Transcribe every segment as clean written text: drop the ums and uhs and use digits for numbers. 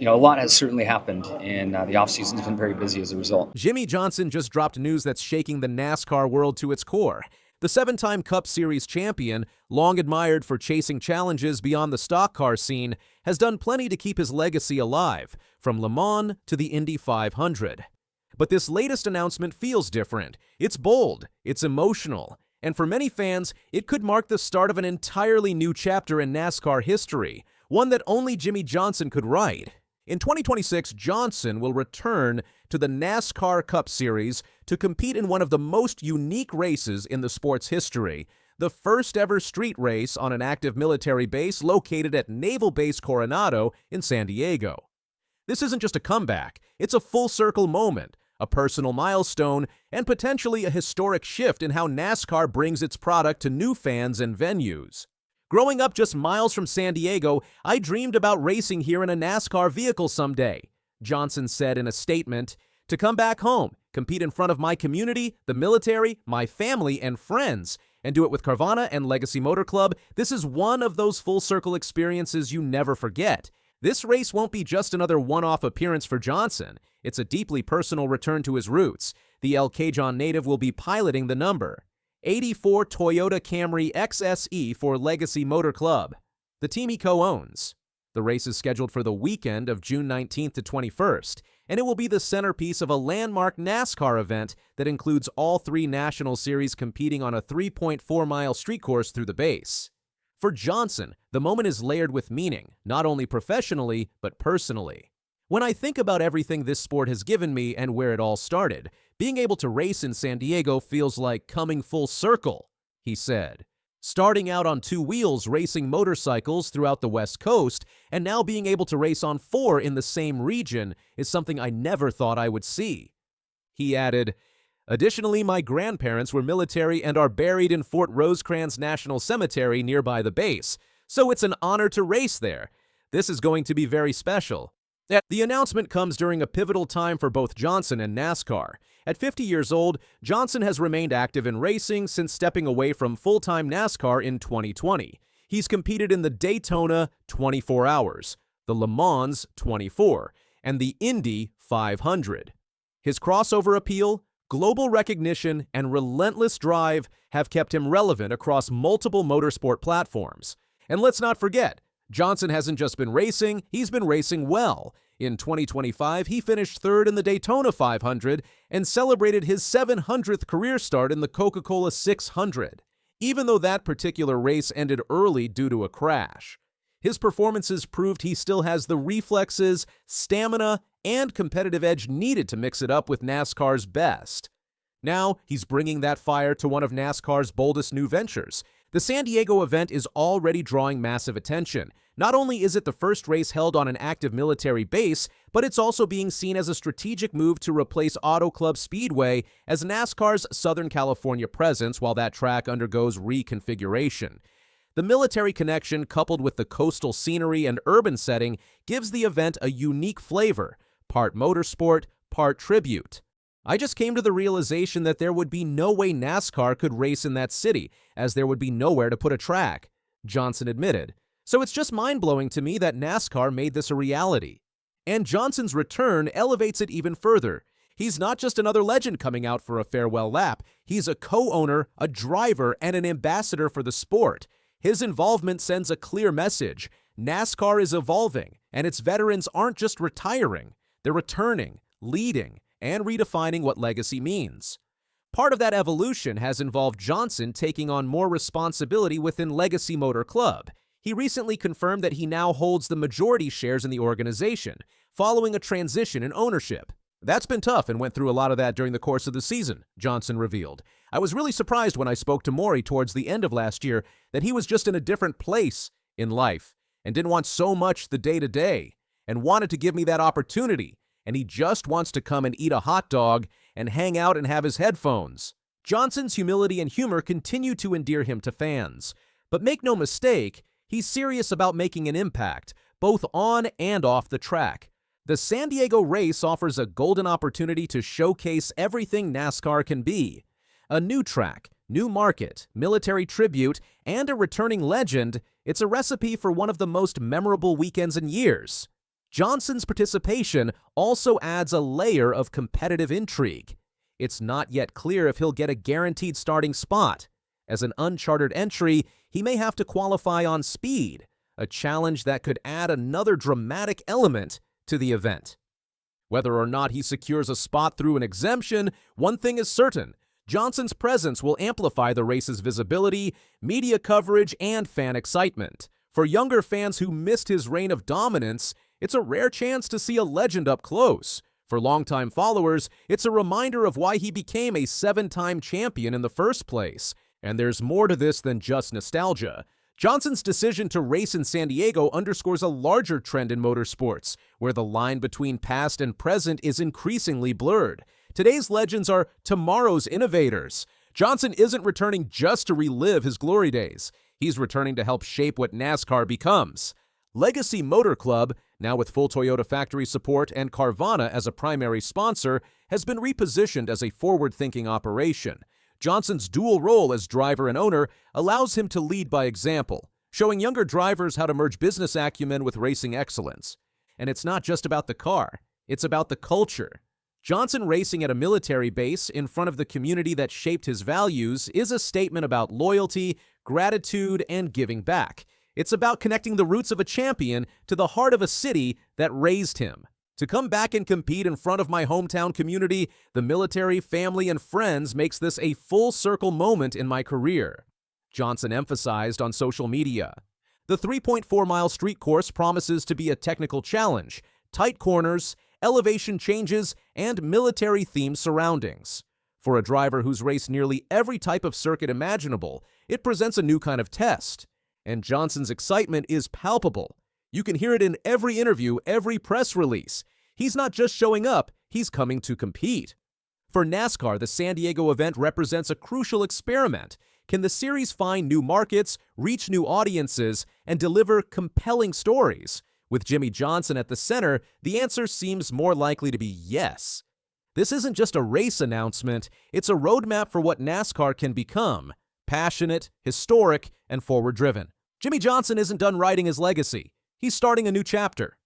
A lot has certainly happened, and the offseason's been very busy as a result. Jimmie Johnson just dropped news that's shaking the NASCAR world to its core. The seven-time Cup Series champion, long admired for chasing challenges beyond the stock car scene, has done plenty to keep his legacy alive, from Le Mans to the Indy 500. But this latest announcement feels different. It's bold, it's emotional, and for many fans, it could mark the start of an entirely new chapter in NASCAR history, one that only Jimmie Johnson could write. In 2026, Johnson will return to the NASCAR Cup Series to compete in one of the most unique races in the sport's history, the first ever street race on an active military base located at Naval Base Coronado in San Diego. This isn't just a comeback, it's a full-circle moment, a personal milestone, and potentially a historic shift in how NASCAR brings its product to new fans and venues. Growing up just miles from San Diego, I dreamed about racing here in a NASCAR vehicle someday, Johnson said in a statement. To come back home, compete in front of my community, the military, my family, and friends, and do it with Carvana and Legacy Motor Club, this is one of those full-circle experiences you never forget. This race won't be just another one-off appearance for Johnson. It's a deeply personal return to his roots. The Cajon native will be piloting the number 84 Toyota Camry XSE for Legacy Motor Club, the team he co-owns. The race is scheduled for the weekend of June 19th to 21st, and it will be the centerpiece of a landmark NASCAR event that includes all three National Series competing on a 3.4-mile street course through the base. For Johnson, the moment is layered with meaning, not only professionally, but personally. When I think about everything this sport has given me and where it all started, being able to race in San Diego feels like coming full circle, he said. Starting out on two wheels racing motorcycles throughout the West Coast, and now being able to race on four in the same region is something I never thought I would see. He added, additionally, my grandparents were military and are buried in Fort Rosecrans National Cemetery nearby the base, so it's an honor to race there. This is going to be very special. The announcement comes during a pivotal time for both Johnson and NASCAR. At 50 years old, Johnson has remained active in racing since stepping away from full-time NASCAR in 2020. He's competed in the Daytona 24 Hours, the Le Mans 24, and the Indy 500. His crossover appeal, global recognition, and relentless drive have kept him relevant across multiple motorsport platforms. And let's not forget, Johnson hasn't just been racing, he's been racing well. In 2025, he finished third in the Daytona 500 and celebrated his 700th career start in the Coca-Cola 600, even though that particular race ended early due to a crash. His performances proved he still has the reflexes, stamina, and competitive edge needed to mix it up with NASCAR's best. Now, he's bringing that fire to one of NASCAR's boldest new ventures. The San Diego event is already drawing massive attention. Not only is it the first race held on an active military base, but it's also being seen as a strategic move to replace Auto Club Speedway as NASCAR's Southern California presence while that track undergoes reconfiguration. The military connection, coupled with the coastal scenery and urban setting, gives the event a unique flavor, part motorsport, part tribute. I just came to the realization that there would be no way NASCAR could race in that city, as there would be nowhere to put a track, Johnson admitted. So it's just mind-blowing to me that NASCAR made this a reality. And Johnson's return elevates it even further. He's not just another legend coming out for a farewell lap. He's a co-owner, a driver, and an ambassador for the sport. His involvement sends a clear message. NASCAR is evolving, and its veterans aren't just retiring. They're returning, leading, and redefining what legacy means. Part of that evolution has involved Johnson taking on more responsibility within Legacy Motor Club. He recently confirmed that he now holds the majority shares in the organization, following a transition in ownership. That's been tough and went through a lot of that during the course of the season, Johnson revealed. I was really surprised when I spoke to Maury towards the end of last year that he was just in a different place in life and didn't want so much the day-to-day and wanted to give me that opportunity, and he just wants to come and eat a hot dog and hang out and have his headphones. Johnson's humility and humor continue to endear him to fans. But make no mistake, he's serious about making an impact, both on and off the track. The San Diego race offers a golden opportunity to showcase everything NASCAR can be. A new track, new market, military tribute, and a returning legend, it's a recipe for one of the most memorable weekends in years. Johnson's participation also adds a layer of competitive intrigue. It's not yet clear if he'll get a guaranteed starting spot. As an uncharted entry, he may have to qualify on speed, a challenge that could add another dramatic element to the event. Whether or not he secures a spot through an exemption, one thing is certain: Johnson's presence will amplify the race's visibility, media coverage, and fan excitement. For younger fans who missed his reign of dominance, it's a rare chance to see a legend up close. For longtime followers, it's a reminder of why he became a 7-time champion in the first place. And there's more to this than just nostalgia. Johnson's decision to race in San Diego underscores a larger trend in motorsports, where the line between past and present is increasingly blurred. Today's legends are tomorrow's innovators. Johnson isn't returning just to relive his glory days. He's returning to help shape what NASCAR becomes. Legacy Motor Club, now with full Toyota factory support and Carvana as a primary sponsor, has been repositioned as a forward-thinking operation. Johnson's dual role as driver and owner allows him to lead by example, showing younger drivers how to merge business acumen with racing excellence. And it's not just about the car, it's about the culture. Johnson racing at a military base in front of the community that shaped his values is a statement about loyalty, gratitude, and giving back. It's about connecting the roots of a champion to the heart of a city that raised him. To come back and compete in front of my hometown community, the military, family, and friends makes this a full-circle moment in my career, Johnson emphasized on social media. The 3.4-mile street course promises to be a technical challenge, tight corners, elevation changes, and military-themed surroundings. For a driver who's raced nearly every type of circuit imaginable, it presents a new kind of test. And Johnson's excitement is palpable. You can hear it in every interview, every press release. He's not just showing up, he's coming to compete. For NASCAR, the San Diego event represents a crucial experiment. Can the series find new markets, reach new audiences, and deliver compelling stories? With Jimmie Johnson at the center, the answer seems more likely to be yes. This isn't just a race announcement, it's a roadmap for what NASCAR can become: passionate, historic, and forward-driven. Jimmie Johnson isn't done writing his legacy. He's starting a new chapter.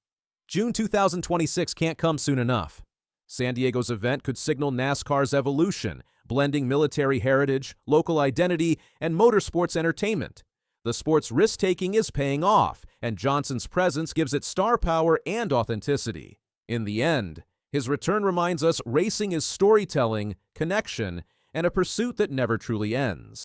June 2026 can't come soon enough. San Diego's event could signal NASCAR's evolution, blending military heritage, local identity, and motorsports entertainment. The sport's risk-taking is paying off, and Johnson's presence gives it star power and authenticity. In the end, his return reminds us racing is storytelling, connection, and a pursuit that never truly ends.